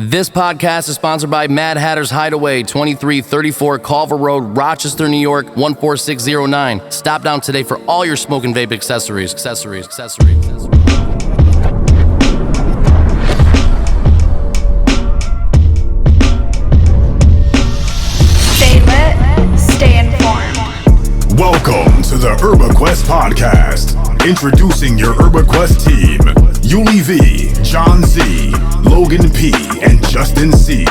This podcast is sponsored by Mad Hatter's Hideaway, 2334 Culver Road, Rochester, New York, 14609. Stop down today for all your smoke and vape accessories. Stay lit, stay informed. Welcome to the UrbanQuest podcast. Introducing your UrbanQuest team. Yuli V, John Z, Logan P, and Justin C.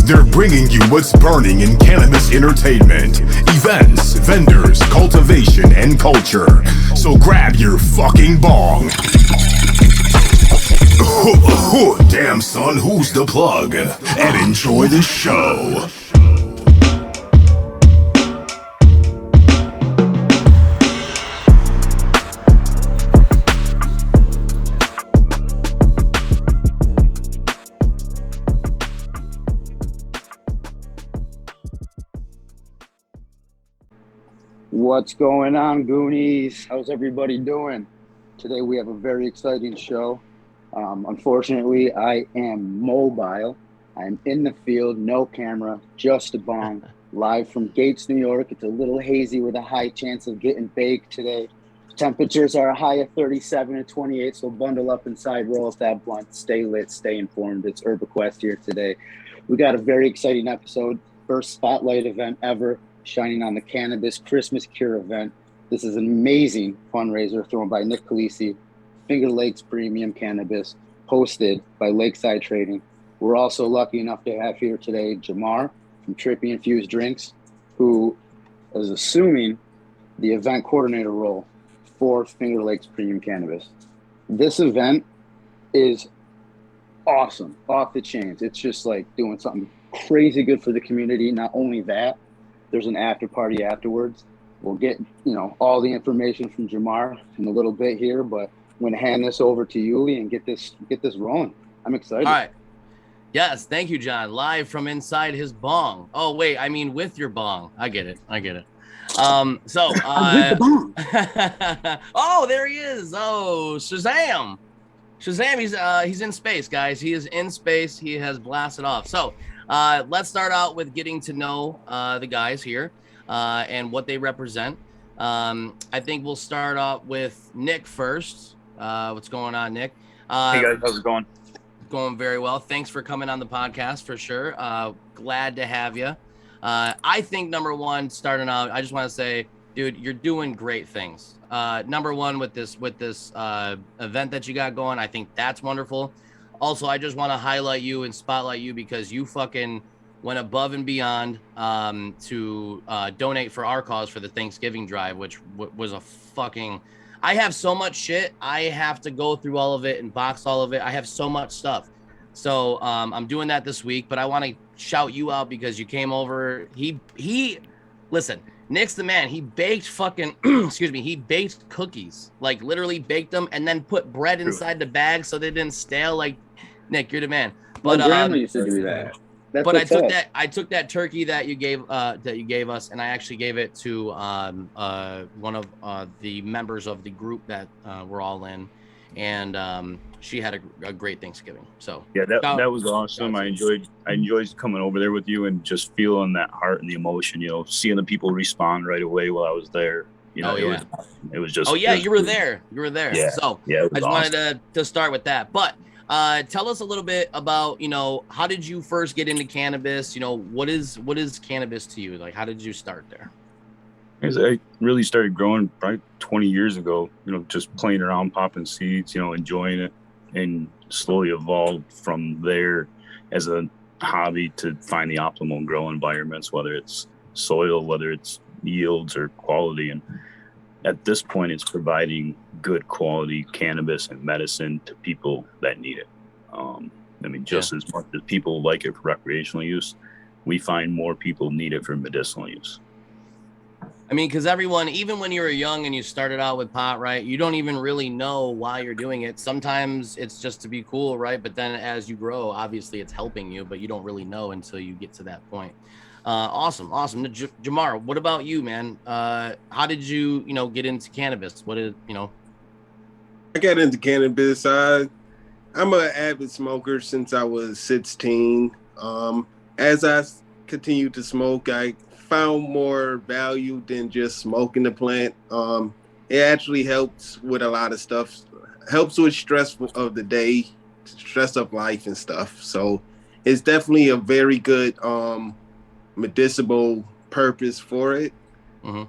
They're bringing you what's burning in cannabis entertainment, events, vendors, cultivation, and culture. So grab your fucking bong. Damn son, who's the plug? And enjoy the show. What's going on, Goonies? How's everybody doing? Today we have a very exciting show. Unfortunately, I am mobile. I'm in the field, no camera, just a bong, live from Gates, New York. It's a little hazy with a high chance of getting baked today. Temperatures are a high of 37 and 28, so bundle up inside, roll up that blunt, stay lit, stay informed. It's UrbanQuest here today. We got a very exciting episode, first spotlight event ever, shining on the Cannabis Christmas Cure event. This is an amazing fundraiser thrown by Nick Khaleesi, Finger Lakes Premium Cannabis, hosted by Lakeside Trading. We're also lucky enough to have here today Jamar from Trippy Infused Drinks, who is assuming the event coordinator role for Finger Lakes Premium Cannabis. This event is awesome, off the chains. It's just like doing something crazy good for the community. Not only that, there's an after party afterwards. We'll get, all the information from Jamar in a little bit here, but I'm going to hand this over to Yuli and get this rolling. I'm excited. All right. Yes, thank you, John. Live from inside his bong. Oh, wait, I mean with your bong. I get it. I'm with the bong. Oh, there he is. Oh, Shazam, he's in space, guys. He is in space. He has blasted off. So let's start out with getting to know the guys here and what they represent. I think we'll start out with Nick first. What's going on, Nick? Hey guys, how's it going? Going very well. Thanks for coming on the podcast for sure. Glad to have you. I think number one, starting out, I just want to say, dude, you're doing great things. Number one with this event that you got going, I think that's wonderful. Also, I just want to highlight you and spotlight you because you fucking went above and beyond to donate for our cause for the Thanksgiving drive, which was a fucking... I have so much shit. I have to go through all of it and box all of it. I have so much stuff. So I'm doing that this week, but I want to shout you out because you came over. Listen, Nick's the man. He baked fucking, he baked cookies, like literally baked them and then put bread inside the bag so they didn't stale. Like, Nick, you're the man. But my grandma used to do that. But I took that turkey that you gave us, and I actually gave it to one of the members of the group that we're all in, and she had a great Thanksgiving. So yeah, that was awesome. I enjoyed coming over there with you and just feeling that heart and the emotion. Seeing the people respond right away while I was there. It was just. Oh yeah, you were there. Yeah. So yeah, I just wanted to start with that, but. Tell us a little bit about, how did you first get into cannabis? What is cannabis to you? Like, how did you start there? I really started growing probably 20 years ago, just playing around, popping seeds, enjoying it, and slowly evolved from there as a hobby to find the optimal grow environments, whether it's soil, whether it's yields or quality. And at this point, it's providing good quality cannabis and medicine to people that need it. Just as much as people like it for recreational use, we find more people need it for medicinal use. Because everyone, even when you were young and you started out with pot, right, you don't even really know why you're doing it. Sometimes it's just to be cool, right? But then as you grow, obviously it's helping you, but you don't really know until you get to that point. Awesome. Jamar, what about you, man? How did you, get into cannabis? What is, I got into cannabis. I'm an avid smoker since I was 16. As I continued to smoke, I found more value than just smoking the plant. It actually helps with a lot of stuff. Helps with stress of the day, stress of life and stuff. So it's definitely a very good medicinal purpose for it. Mm-hmm.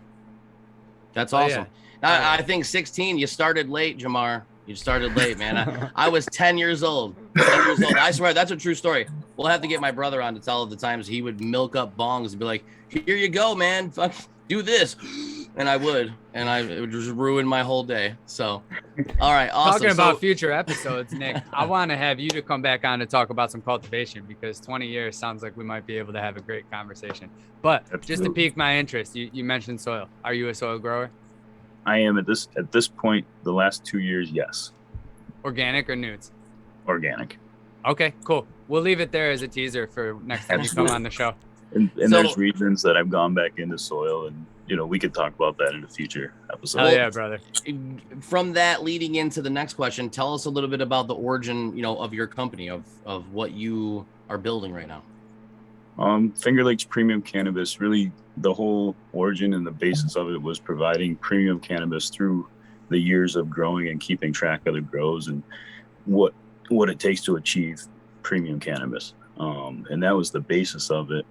That's awesome. Yeah. I think 16, you started late, Jamar. You started late, man. I was 10 years old. 10 years old. I swear, that's a true story. We'll have to get my brother on to tell the times he would milk up bongs and be like, here you go, man. Fuck, do this. And I would. And it would just ruin my whole day. So, all right. Awesome. Talking about future episodes, Nick, I want to have you to come back on to talk about some cultivation because 20 years sounds like we might be able to have a great conversation. But just to pique my interest, you mentioned soil. Are you a soil grower? I am at this point. The last 2 years, yes. Organic or nudes? Organic. Okay, cool. We'll leave it there as a teaser for next time you come on the show. And there's reasons that I've gone back into soil, and we could talk about that in a future episode. Hell yeah, brother. From that leading into the next question, tell us a little bit about the origin, of your company, of what you are building right now. Finger Lakes Premium Cannabis, really the whole origin and the basis of it was providing premium cannabis through the years of growing and keeping track of the grows and what it takes to achieve premium cannabis. And that was the basis of it.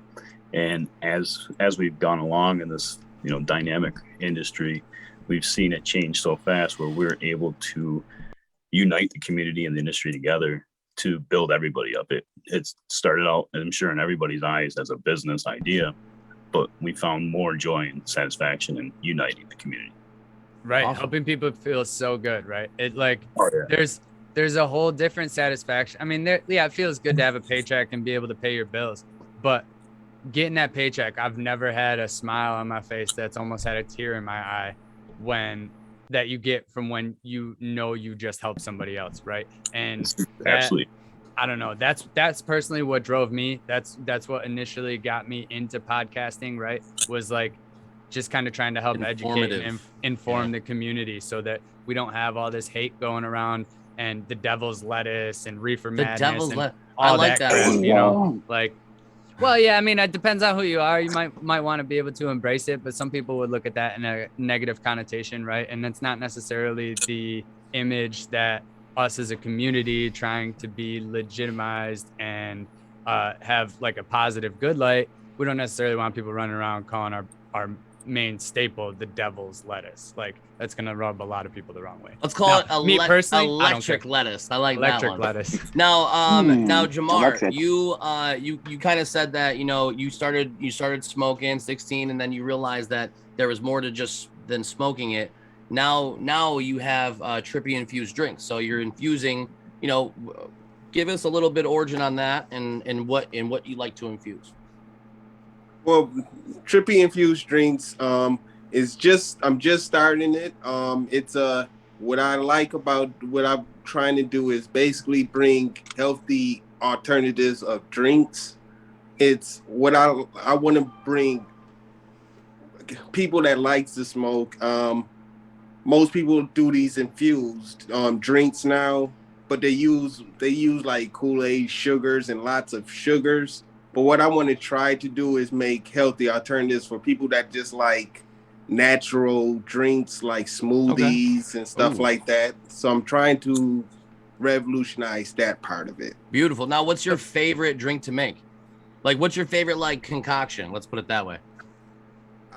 And as we've gone along in this, dynamic industry, we've seen it change so fast where we're able to unite the community and the industry together to build everybody up. It started out, I'm sure, in everybody's eyes as a business idea, but we found more joy and satisfaction in uniting the community. Right. Awesome. Helping people feel so good, right? It Oh, yeah. there's a whole different satisfaction. I mean, it feels good to have a paycheck and be able to pay your bills, but getting that paycheck, I've never had a smile on my face that's almost had a tear in my eye that you get from when you just helped somebody else, right? And Absolutely. I don't know. That's personally what drove me. That's what initially got me into podcasting, right? Was like just kind of trying to help educate and inform the community so that we don't have all this hate going around and the devil's lettuce and reefer madness and all like that that. crap, like. Well, yeah, I mean, it depends on who you are. You might want to be able to embrace it, but some people would look at that in a negative connotation, right? And that's not necessarily the image that us as a community trying to be legitimized and have like a positive good light. We don't necessarily want people running around calling our main staple the devil's lettuce. Like that's gonna rub a lot of people the wrong way. Let's call it electric lettuce. I like electric that one. lettuce. Now Jamar, electric. you kind of said that you started smoking 16, and then you realized that there was more to just than smoking it. Now you have trippy infused drinks, so you're infusing. Give us a little bit of origin on that and what you like to infuse. Well, trippy infused drinks is I'm just starting it. It's what I like about what I'm trying to do is basically bring healthy alternatives of drinks. It's what I want to bring people that likes to smoke. Most people do these infused drinks now, but they use like Kool-Aid sugars and lots of sugars. But what I want to try to do is make healthy alternatives for people that just like natural drinks like smoothies and stuff like that. So I'm trying to revolutionize that part of it. Beautiful. Now, what's your favorite drink to make? Like, what's your favorite like concoction? Let's put it that way.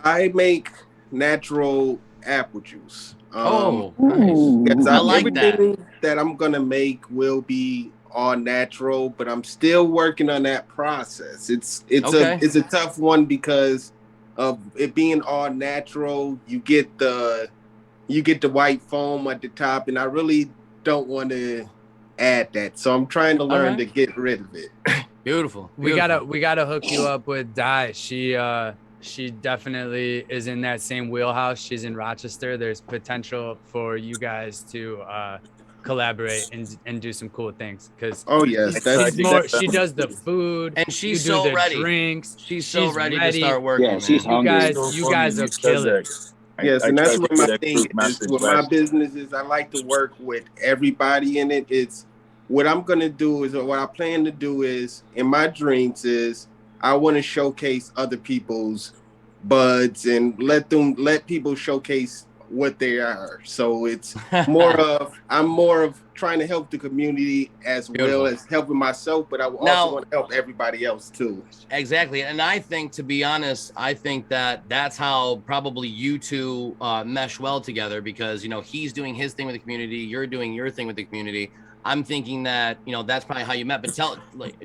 I make natural apple juice. Nice. I like that. Everything that I'm gonna make will be all natural, but I'm still working on that process. It's a tough one because of it being all natural. You get the white foam at the top, and I really don't want to add that. So I'm trying to learn to get rid of it. Beautiful. We gotta hook you up with Di. She definitely is in that same wheelhouse. She's in Rochester. There's potential for you guys to collaborate and do some cool things because she does the food and she's so ready. Drinks. She's ready to start working. Yeah, she's hungry. You guys are killer. Yes, and that's what my thing is. With my business is I like to work with everybody in it. what I'm gonna do is, or what I plan to do is, in my drinks is, I want to showcase other people's buds and let people showcase what they are. So it's I'm more of trying to help the community as well as helping myself, but I also want to help everybody else too. Exactly. And I think, to be honest, I think that that's how probably you two mesh well together, because, you know, he's doing his thing with the community, you're doing your thing with the community. I'm thinking that, you know, that's probably how you met. But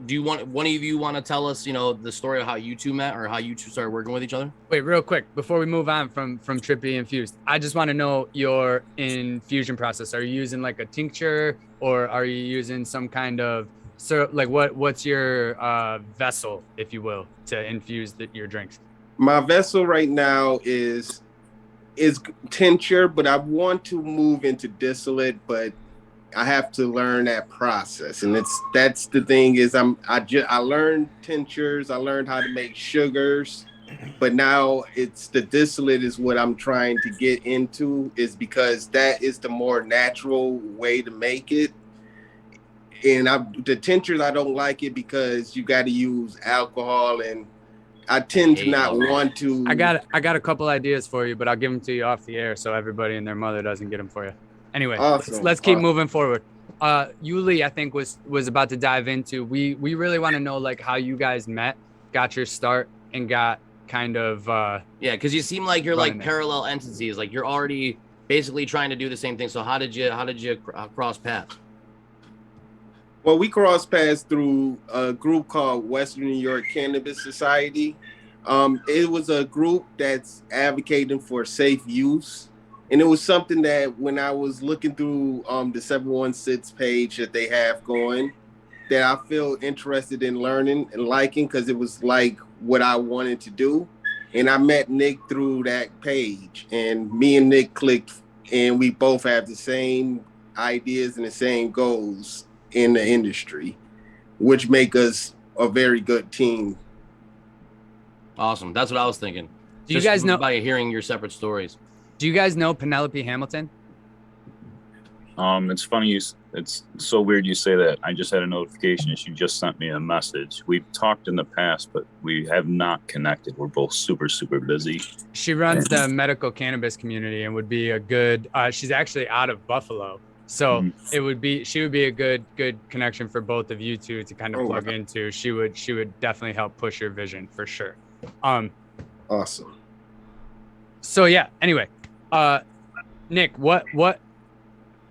do you want, one of you want to tell us, you know, the story of how you two met, or how you two started working with each other? Wait, real quick, before we move on from Trippy Infused, I just want to know your infusion process. Are you using like a tincture, or are you using some kind of like what's your vessel, if you will, to infuse your drinks? My vessel right now is tincture, but I want to move into distillate, but I have to learn that process, and that's the thing is I learned tinctures, I learned how to make sugars, but now it's the distillate is what I'm trying to get into, is because that is the more natural way to make it. And the tinctures, I don't like it because you got to use alcohol, and I tend to not want to. I got a couple ideas for you, but I'll give them to you off the air so everybody and their mother doesn't get them for you. Anyway, awesome. let's keep moving forward. Yuli, I think was about to dive into. We really want to know like how you guys met, got your start, and got kind of yeah, because you seem like you're like parallel entities, like you're already basically trying to do the same thing. So how did you cross paths? Well, we crossed paths through a group called Western New York Cannabis Society. It was a group that's advocating for safe use. And it was something that when I was looking through the 716 page that they have going, that I feel interested in learning and liking, because it was like what I wanted to do. And I met Nick through that page, and me and Nick clicked, and we both have the same ideas and the same goals in the industry, which make us a very good team. Awesome. That's what I was thinking. Do you guys know, by hearing your separate stories? Do you guys know Penelope Hamilton? It's funny. It's so weird you say that. I just had a notification and she just sent me a message. We've talked in the past, but we have not connected. We're both super, super busy. She runs the medical cannabis community and would be a good, she's actually out of Buffalo. So she would be a good connection for both of you two to kind of plug into. She would definitely help push your vision for sure. Awesome. So yeah, anyway, Nick,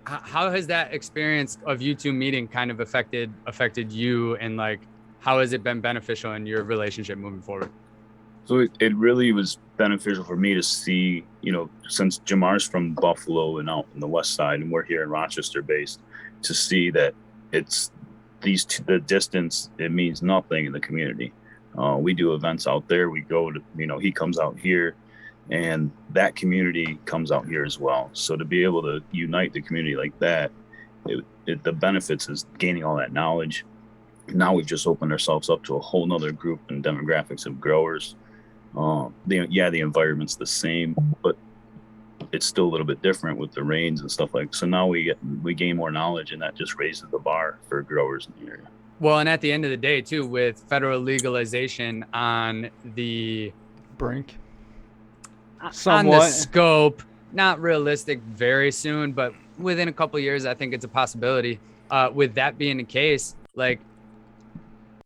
how has that experience of you two meeting kind of affected you, and like how has it been beneficial in your relationship moving forward? So it really was beneficial for me to see, you know, since Jamar's from Buffalo and out in the west side, and we're here in Rochester based, to see that it's the distance, it means nothing in the community. We do events out there. We go to, you know, he comes out here, and that community comes out here as well. So to be able to unite the community like that, the benefits is gaining all that knowledge. Now we've just opened ourselves up to a whole nother group and demographics of growers. The environment's the same, but it's still a little bit different with the rains and stuff like. So now we gain more knowledge, and that just raises the bar for growers in the area. Well, and at the end of the day, too, with federal legalization on the brink, somewhat. On the scope, not realistic very soon, but within a couple of years, I think it's a possibility. With that being the case, like,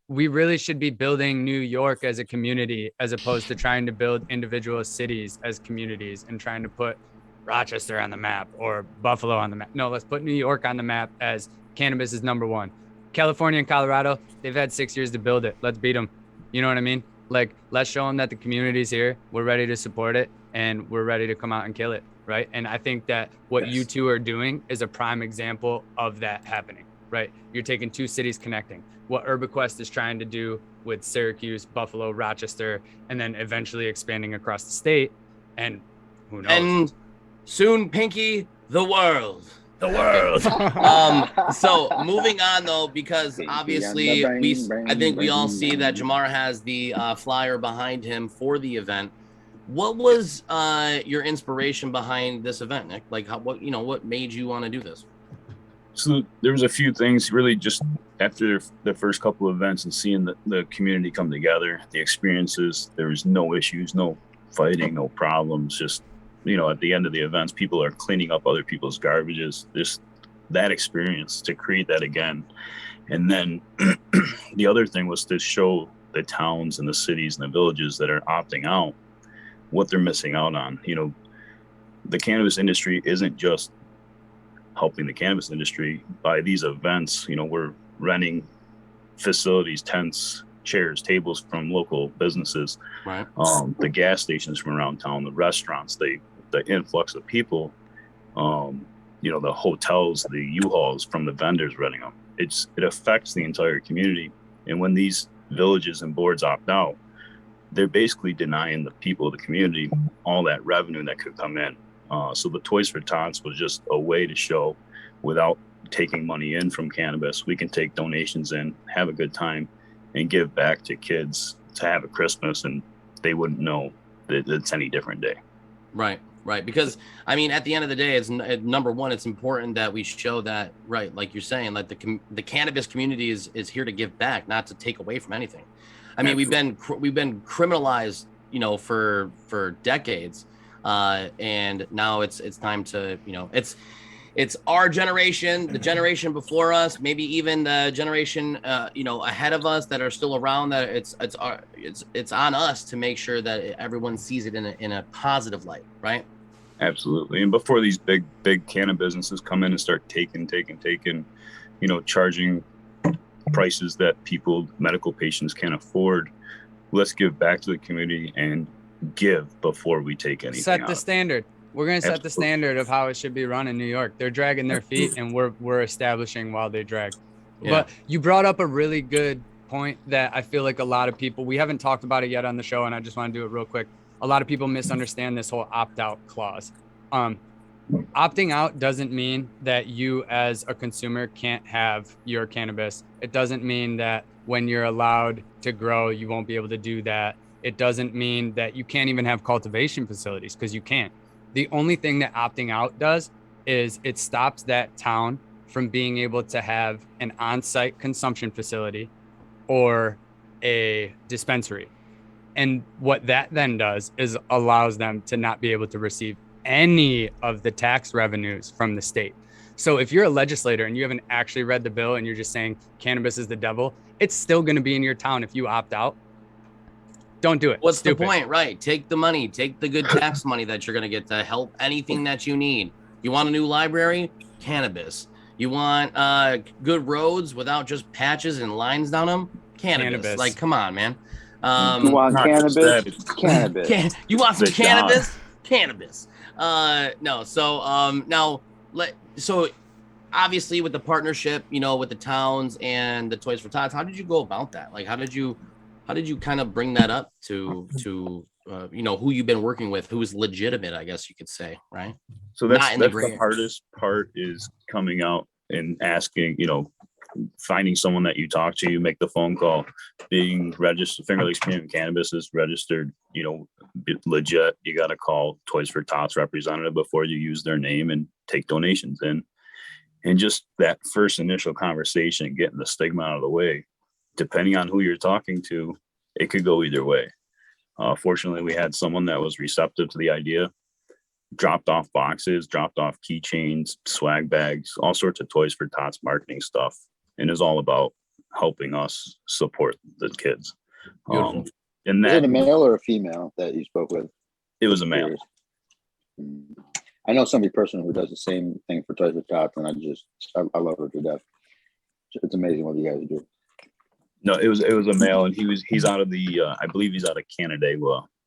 we really should be building New York as a community, as opposed to trying to build individual cities as communities and trying to put Rochester on the map or Buffalo on the map. No, let's put New York on the map as cannabis is number one. California and Colorado, they've had 6 years to build it. Let's beat them. You know what I mean? Like, let's show them that the community's here. We're ready to support it, and we're ready to come out and kill it, right? And I think that what you two are doing is a prime example of that happening, right? You're taking two cities connecting. What UrbanQuest is trying to do with Syracuse, Buffalo, Rochester, and then eventually expanding across the state. And who knows? And soon, Pinky, the world. The world. So moving on though, because obviously I think we all see that Jamar has the flyer behind him for the event. What was your inspiration behind this event, Nick? Like, what made you want to do this? So there was a few things really just after the first couple of events and seeing the community come together, the experiences, there was no issues, no fighting, no problems. Just, at the end of the events, people are cleaning up other people's garbages. Just that experience to create that again. And then the other thing was to show the towns and the cities and the villages that are opting out what they're missing out on. The cannabis industry isn't just helping the cannabis industry by these events. We're renting facilities, tents, chairs, tables from local businesses, Right. The gas stations from around town, the restaurants, the influx of people, the hotels, the U-Hauls from the vendors renting them. It affects the entire community. And when these villages and boards opt out, they're basically denying the people of the community all that revenue that could come in. So the Toys for Tots was just a way to show, without taking money in from cannabis, we can take donations in, have a good time, and give back to kids to have a Christmas, and they wouldn't know that it's any different day. Right. Because at the end of the day, it's number one, it's important that we show that, right, like you're saying, like the cannabis community is here to give back, not to take away from anything. We've been criminalized, for decades. And now it's time to, it's our generation, the generation before us, maybe even the generation, ahead of us that are still around, that it's on us to make sure that everyone sees it in a positive light. Right. Absolutely. And before these big cannabis businesses come in and start taking, charging prices that medical patients can't afford, let's give back to the community and give before we take anything. Set the standard. We're going to set the standard of how it should be run in New York. They're dragging their feet, and we're establishing while they drag. Yeah. But you brought up a really good point that I feel like a lot of people, we haven't talked about it yet on the show, and I just want to do it real quick. A lot of people misunderstand this whole opt-out clause. Opting out doesn't mean that you as a consumer can't have your cannabis. It doesn't mean that when you're allowed to grow, you won't be able to do that. It doesn't mean that you can't even have cultivation facilities, because you can't. The only thing that opting out does is it stops that town from being able to have an on-site consumption facility or a dispensary. And what that then does is allows them to not be able to receive any of the tax revenues from the state. So if you're a legislator and you haven't actually read the bill and you're just saying cannabis is the devil, it's still going to be in your town if you opt out. Don't do it. What's the point? Right. Take the money. Take the good tax money that you're going to get to help anything that you need. You want a new library? Cannabis. You want good roads without just patches and lines down them? Cannabis. Like, come on, man. You want cannabis? Cannabis. You want some cannabis? Cannabis. No. So obviously with the partnership, with the towns and the Toys for Tots, how did you go about that? Like, how did you kind of bring that up to who you've been working with, who's legitimate, I guess you could say, right? So that's the hardest part, is coming out and asking, finding someone that you talk to, you make the phone call, being registered. Finger Lakes Premium Cannabis is registered, legit. You got to call Toys for Tots representative before you use their name and take donations in. And just that first initial conversation, getting the stigma out of the way, depending on who you're talking to, it could go either way. Fortunately, we had someone that was receptive to the idea, dropped off boxes, dropped off keychains, swag bags, all sorts of Toys for Tots marketing stuff. And it's all about helping us support the kids. And is it a male or a female that you spoke with? It was a male. I know somebody personally who does the same thing for Toys for Tots, and I love her to death. It's amazing what you guys do. No, it was a male, and he's out of the I believe he's out of Canada,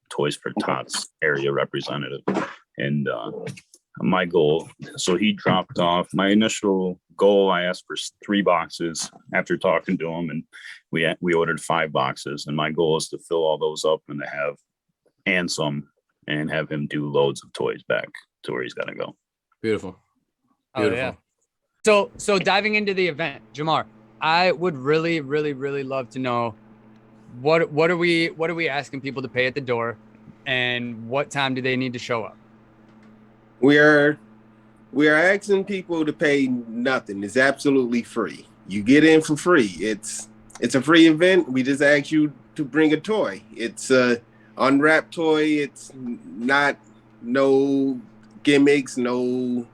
Toys for Tots area representative. And my goal, so he dropped off my initial goal. I asked for 3 boxes after talking to him, and we ordered 5 boxes. And my goal is to fill all those up and to have some and have him do loads of toys back to where he's got to go. Beautiful. Oh yeah. So diving into the event, Jamar, I would really, really, really love to know what are we asking people to pay at the door, and what time do they need to show up? We're We are asking people to pay nothing. It's absolutely free. You get in for free. It's a free event. We just ask you to bring a toy. It's a unwrapped toy. It's not no gimmicks, no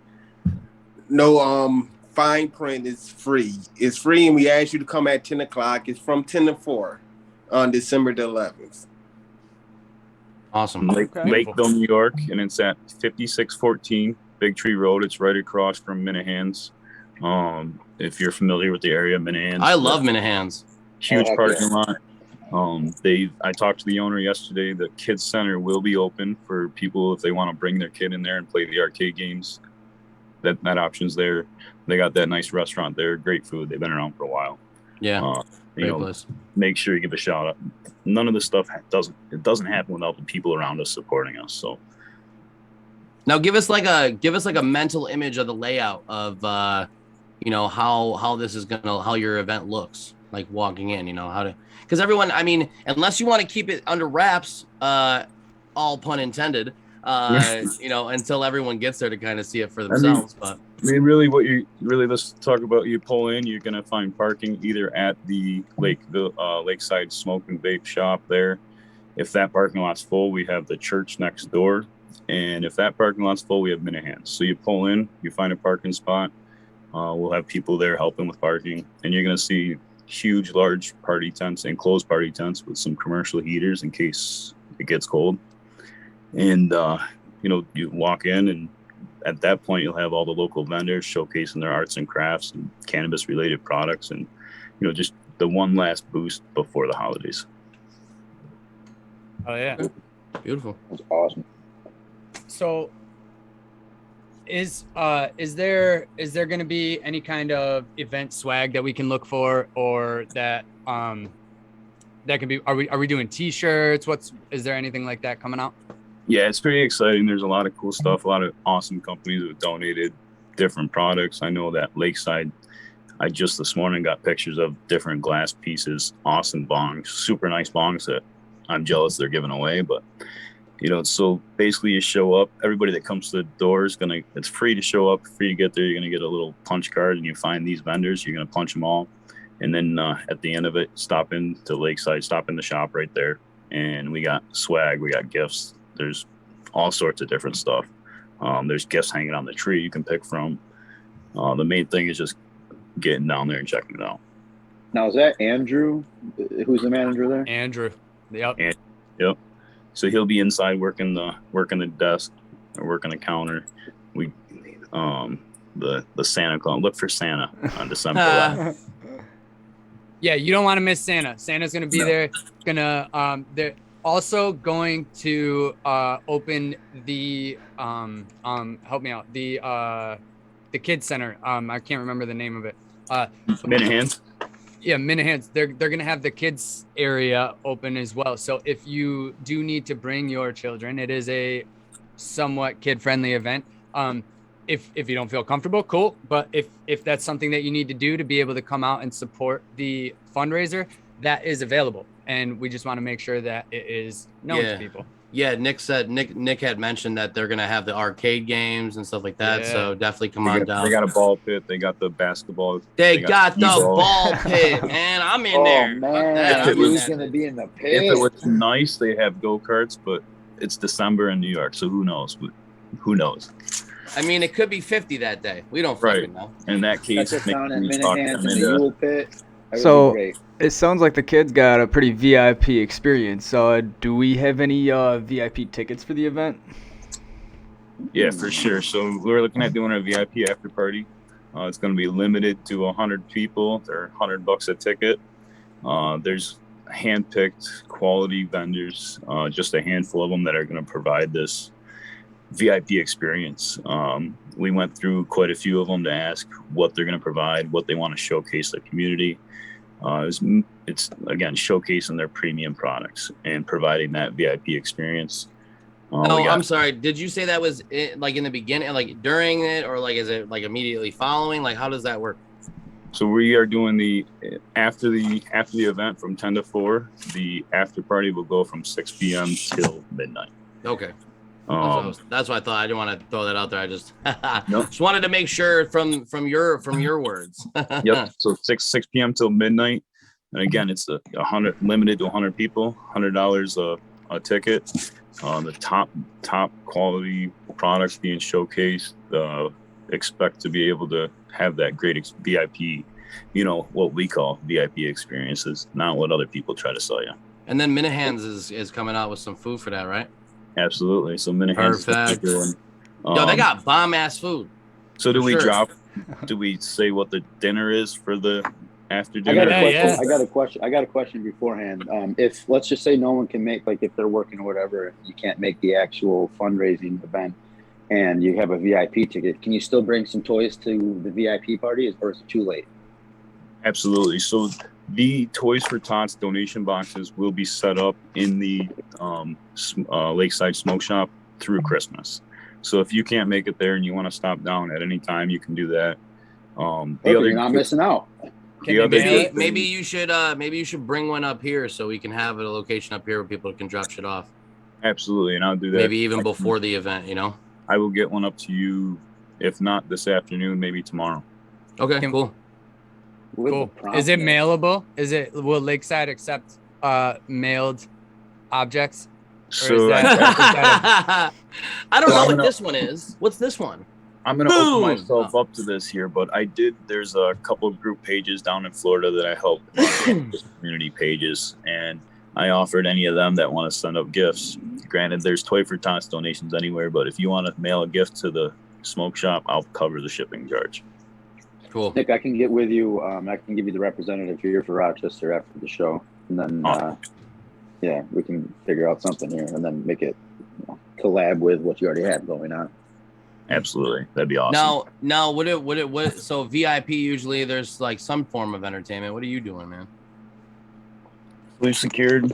fine print. It's free. It's free, and we ask you to come at 10 o'clock. It's from 10 to 4 on December the 11th. Awesome. Lakeville, New York, and it's at 5614 Big Tree Road. It's right across from Minahan's. If you're familiar with the area, Minahan's. I love Minahan's. Huge parking lot. I talked to the owner yesterday. The kids center will be open for people if they want to bring their kid in there and play the arcade games. That option's there. They got that nice restaurant there. Great food. They've been around for a while. Yeah. Make sure you give a shout out. None of this stuff doesn't happen without the people around us supporting us. So now give us like a mental image of the layout of how this is how your event looks like walking in, because everyone, I mean, unless you want to keep it under wraps, all pun intended, until everyone gets there to kind of see it for themselves. But I mean, really, let's talk about. You pull in, you're gonna find parking either at the Lakeside Smoke and Vape Shop there. If that parking lot's full, we have the church next door, and if that parking lot's full, we have Minahan's. So you pull in, you find a parking spot. We'll have people there helping with parking, and you're gonna see huge, large party tents, enclosed party tents with some commercial heaters in case it gets cold. And you walk in, and at that point you'll have all the local vendors showcasing their arts and crafts and cannabis related products, and just the one last boost before the holidays. Oh yeah, beautiful. That's awesome. So is there going to be any kind of event swag that we can look for, or that can be, are we doing t-shirts? Is there anything like that coming out? Yeah, it's pretty exciting. There's a lot of cool stuff, a lot of awesome companies have donated different products. I know that Lakeside, I just this morning got pictures of different glass pieces, awesome bongs, super nice bongs that I'm jealous they're giving away. But, so basically you show up, everybody that comes to the door it's free to show up, free to get there. You're going to get a little punch card, and you find these vendors, you're going to punch them all. And then at the end of it, stop in to Lakeside, stop in the shop right there. And we got swag, we got gifts. There's all sorts of different stuff. There's gifts hanging on the tree you can pick from. The main thing is just getting down there and checking it out. Now, is that Andrew? Who's the manager there? Andrew. Yep. Yep. So he'll be inside working the desk or working the counter. We the Santa Claus. Look for Santa on December 11th. Yeah, you don't want to miss Santa. Santa's gonna be there. They're also going to open the help me out, the kids center. I can't remember the name of it. Minahan's. Yeah, Minahan's. They're gonna have the kids area open as well. So if you do need to bring your children, it is a somewhat kid-friendly event. If you don't feel comfortable, cool. But if that's something that you need to do to be able to come out and support the fundraiser, that is available. And we just want to make sure that it is known to people. Yeah, Nick had mentioned that they're gonna have the arcade games and stuff like that. Yeah. So definitely come on down. They got a ball pit. They got the basketball. They got the ball pit, man. I'm in there. Man, who's gonna be in the pit? If it was nice, they have go-karts, but it's December in New York, so who knows? Who knows? I mean, it could be 50 that day. We don't fucking know. In that case, down at Minahan's in the Yule pit. So it sounds like the kids got a pretty VIP experience. So do we have any VIP tickets for the event? Yeah, for sure. So we're looking at doing a VIP after party. It's going to be limited to 100 people. They're $100 a ticket. There's hand-picked quality vendors, just a handful of them that are going to provide this VIP experience. We went through quite a few of them to ask what they're going to provide, what they want to showcase the community. It's again showcasing their premium products and providing that VIP experience. I'm sorry. Did you say that was like in the beginning, like during it, or like is it like immediately following? Like how does that work? So we are doing the after the event from 10 to 4. The after party will go from 6 p.m. till midnight. Okay. That's what I thought. I didn't want to throw that out there. I just Nope. just wanted to make sure from your words. Yep. So 6 p.m. till midnight, and again, it's 100 limited to 100 people, $100 a ticket. The top quality products being showcased. Expect to be able to have that great VIP, what we call VIP experiences, not what other people try to sell you. And then Minahan's is coming out with some food for that, right? Absolutely. So Minahan's perfect. Yo, they got bomb ass food. So do we say what the dinner is for the after I dinner? got a question beforehand. If let's just say no one can make, like if they're working or whatever, you can't make the actual fundraising event and you have a VIP ticket, can you still bring some toys to the VIP party or is it too late? Absolutely. So the Toys for Tots donation boxes will be set up in the Lakeside Smoke Shop through Christmas. So if you can't make it there and you want to stop down at any time, you can do that. You're not missing out. Maybe you should bring one up here so we can have a location up here where people can drop shit off. Absolutely, and I'll do that. Maybe even before the event, I will get one up to you, if not this afternoon, maybe tomorrow. Okay, cool. Cool. Is it mailable? Will Lakeside accept mailed objects? So I don't know what this one is. What's this one? I'm going to open myself up to this here, but there's a couple of group pages down in Florida that I help run, community pages, and I offered any of them that want to send up gifts. Granted, there's Toy for Tots donations anywhere, but if you want to mail a gift to the smoke shop, I'll cover the shipping charge. Cool. Nick, I can get with you. I can give you the representative here for Rochester after the show, and then we can figure out something here, and then make it collab with what you already have going on. Absolutely, that'd be awesome. Now, what? So VIP usually there's like some form of entertainment. What are you doing, man? We've secured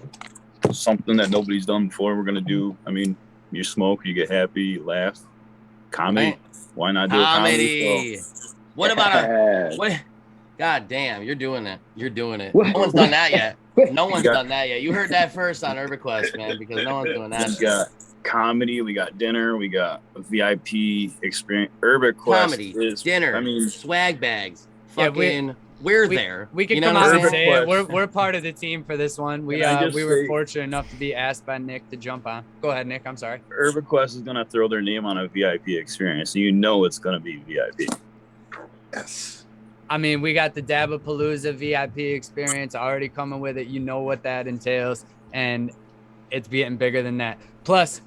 something that nobody's done before. We're gonna do. I mean, you smoke, you get happy, you laugh. Comedy. Right. Why not do a comedy show? What about what? God damn, you're doing it. You're doing it. No one's done that yet. No one's done that yet. You heard that first on UrbanQuest, man, because no one's doing that. We got comedy, we got dinner, we got a VIP experience. UrbanQuest comedy, dinner, swag bags. Fucking, we're there. We can come out and say it. We're part of the team for this one. We were fortunate enough to be asked by Nick to jump on. Go ahead, Nick. I'm sorry. UrbanQuest is gonna throw their name on a VIP experience, so it's gonna be VIP. Yes. I mean, we got the Dabapalooza VIP experience already coming with it. You know what that entails, and it's getting bigger than that. Plus,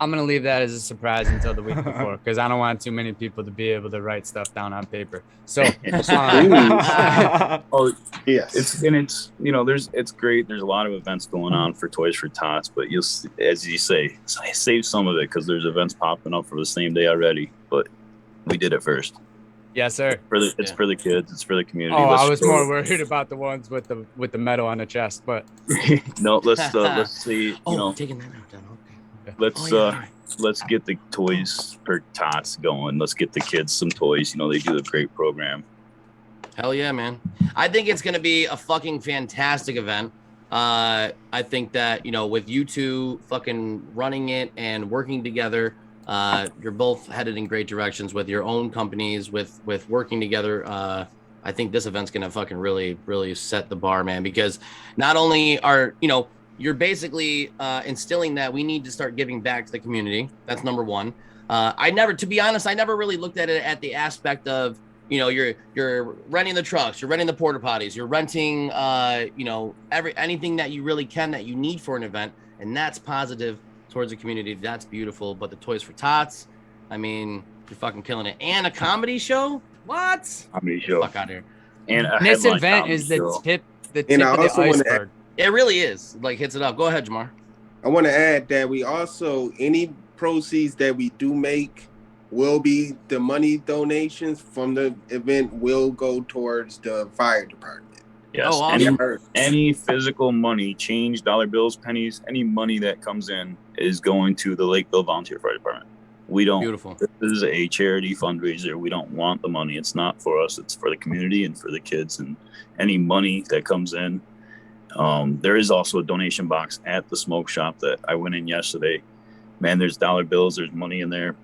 I'm going to leave that as a surprise until the week before because I don't want too many people to be able to write stuff down on paper. So, oh, yes. It's great. There's a lot of events going on for Toys for Tots, but as you say, save some of it because there's events popping up for the same day already, but we did it first. Yes, sir. It's for the kids. It's for the community. Oh, I was more worried about the ones with the metal on the chest, but no. Let's see. Taking that out then. Okay. Let's get the Toys for Tots going. Let's get the kids some toys. They do a great program. Hell yeah, man! I think it's gonna be a fucking fantastic event. I think that with you two fucking running it and working together. You're both headed in great directions with your own companies, with working together. I think this event's gonna fucking really, really set the bar, man. Because not only are you're basically instilling that we need to start giving back to the community. That's number one. To be honest, I never really looked at it at the aspect of you're renting the trucks, you're renting the porta potties, you're renting anything that you really can that you need for an event, and that's positive towards the community. That's beautiful. But the Toys for Tots, I mean, you're fucking killing it. And a comedy show? What? Comedy show. Fuck out here. And this event is the tip of the iceberg. It really is. Like, hits it up. Go ahead, Jamar. I want to add that we also, any proceeds that we do make will be the money donations from the event will go towards the fire department. Yes. Oh, awesome. Any physical money, change, dollar bills, pennies, any money that comes in is going to the Lakeville Volunteer Fire Department. We don't. Beautiful. This is a charity fundraiser. We don't want the money. It's not for us. It's for the community and for the kids. And any money that comes in, there is also a donation box at the smoke shop that I went in yesterday. man, there's dollar bills, there's money in there.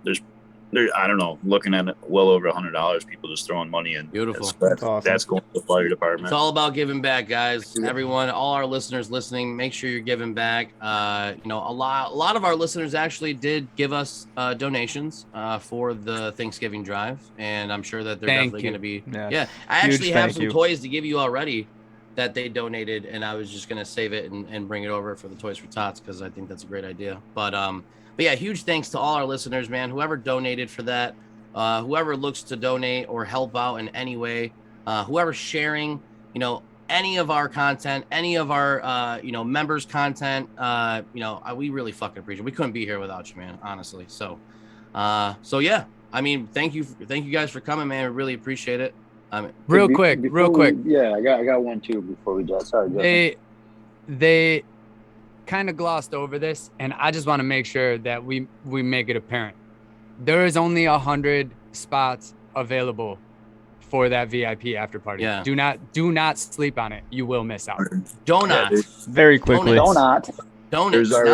There, I don't know, looking at it, well over $100, people just throwing money in. Beautiful. That's awesome. That's going to the fire department. It's all about giving back, guys. Everyone, all our listeners listening, make sure you're giving back. A lot of our listeners actually did give us donations for the Thanksgiving drive, and I'm sure that they're definitely going to be. Yeah, I actually have some toys to give you already that they donated, and I was just going to save it and bring it over for the Toys for Tots because I think that's a great idea. But yeah, huge thanks to all our listeners, man. Whoever donated for that, whoever looks to donate or help out in any way, whoever's sharing, any of our content, any of our, members' content, we really fucking appreciate it. We couldn't be here without you, man, honestly. So yeah, I mean, thank you guys for coming, man. We really appreciate it. Real quick. Yeah, I got one too before we just. Sorry, they kind of glossed over this, and I just want to make sure that we make it apparent. There is only 100 spots available for that VIP after party. Yeah. Do not sleep on it. You will miss out. Donuts. Very quickly. Donuts. Now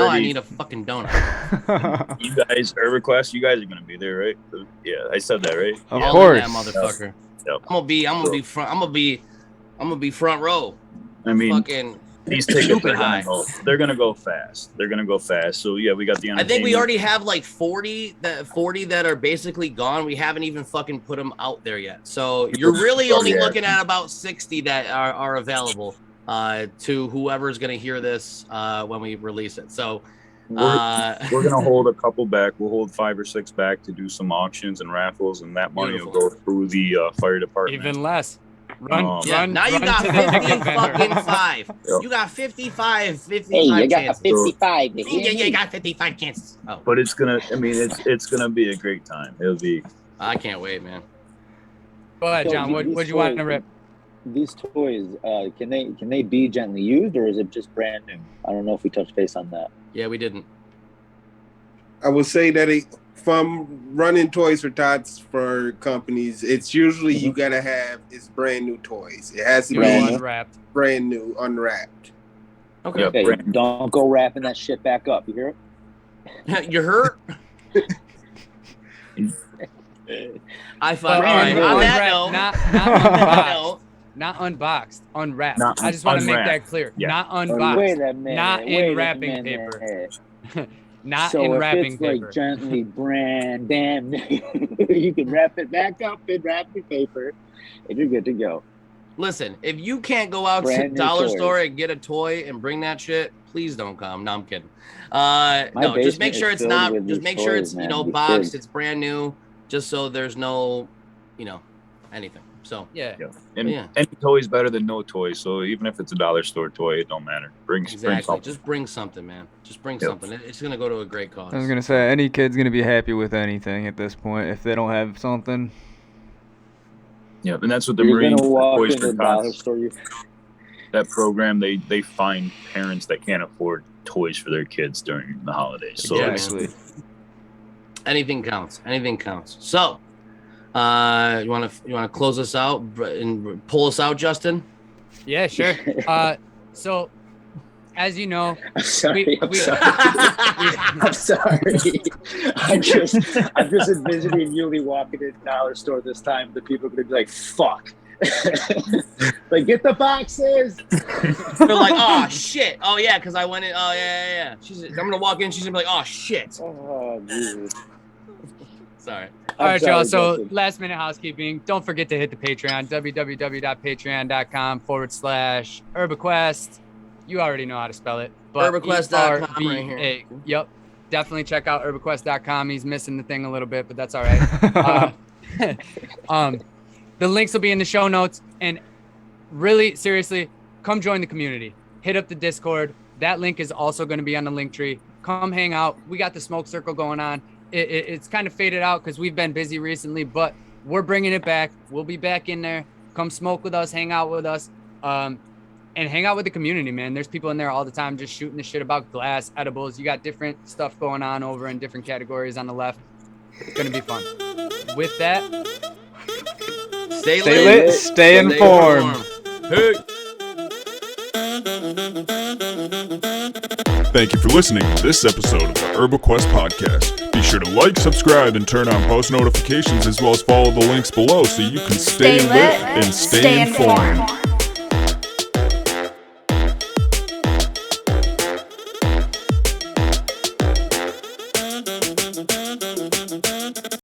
I need a fucking donut. You guys, UrbanQuest, you guys are gonna be there, right? Yeah, I said that, right? Of course. That motherfucker. Yep. I'm gonna be front row. I mean, fucking these tickets stupid are high. they're gonna go fast. So yeah, we got the. I think we already have like 40 that are basically gone. We haven't even fucking put them out there yet. So you're really only looking at about 60 that are available to whoever's gonna hear this when we release it. So we're gonna hold a couple back. We'll hold 5 or 6 back to do some auctions and raffles, and that money will go through the fire department. Even less. Now you got 50 fucking 5. Yep. You got 55 Hey, you got chances. 55. Yeah, you got 55 chances. Oh. But it's gonna be a great time. It'll be. I can't wait, man. Go ahead, John. What you want to rip? These toys, can they be gently used, or is it just brand new? I don't know if we touched base on that. Yeah, we didn't. I would say that from running Toys for Tots for companies, it's usually you gotta have it's brand new toys. It has to be unwrapped. Brand new, unwrapped. Okay. Yeah, Okay, don't go wrapping that shit back up. You hear it? You're hurt. I find not unboxed, unwrapped. Not I just want to make unwrapped. that clear. Yeah. Not unboxed. Wait a minute. Not in wrapping paper. Not in wrapping paper. So if it's like gently brand damn new, you can wrap it back up in wrapping paper, and you're good to go. Listen, if you can't go out to the dollar store and get a toy and bring that shit, please don't come. No, I'm kidding. No, just make sure it's not. Just make sure it's boxed. It's brand new, just so there's no, anything. So yeah. And any toy is better than no toy. So even if it's a dollar store toy, it don't matter. Bring something. Just bring something, man. Just bring something. It's gonna go to a great cause. I was gonna say any kid's gonna be happy with anything at this point if they don't have something. Yeah, and that's what the Marine Toys for Tots. Store. That program, they find parents that can't afford toys for their kids during the holidays. So Exactly. Anything counts. Anything counts. So, you want to close us out and pull us out, Justin? Yeah, sure. So, as you know, I'm sorry. I'm sorry. I'm just envisioning Yuli walking in the dollar store this time. The people are gonna be like, "Fuck." Like, get the boxes. They're like, oh shit. Oh yeah, because I went in. Oh yeah. I'm gonna walk in. She's gonna be like, oh shit. Oh Jesus. Sorry. All right, y'all. So last minute housekeeping. Don't forget to hit the Patreon, www.patreon.com/UrbanQuest. You already know how to spell it. But UrbanQuest.com right here. Yep. Definitely check out UrbanQuest.com. He's missing the thing a little bit, but that's all right. The links will be in the show notes. And really, seriously, come join the community. Hit up the Discord. That link is also going to be on the link tree. Come hang out. We got the smoke circle going on. It's kind of faded out because we've been busy recently, but we're bringing it back. We'll be back in there. Come smoke with us, hang out with us, and hang out with the community, man. There's people in there all the time just shooting the shit about glass, edibles. You got different stuff going on over in different categories on the left. It's going to be fun. With that, stay lit, stay informed. Hey. Thank you for listening to this episode of the UrbanQuest podcast. Be sure to like, subscribe, and turn on post notifications, as well as follow the links below so you can stay lit and stay informed.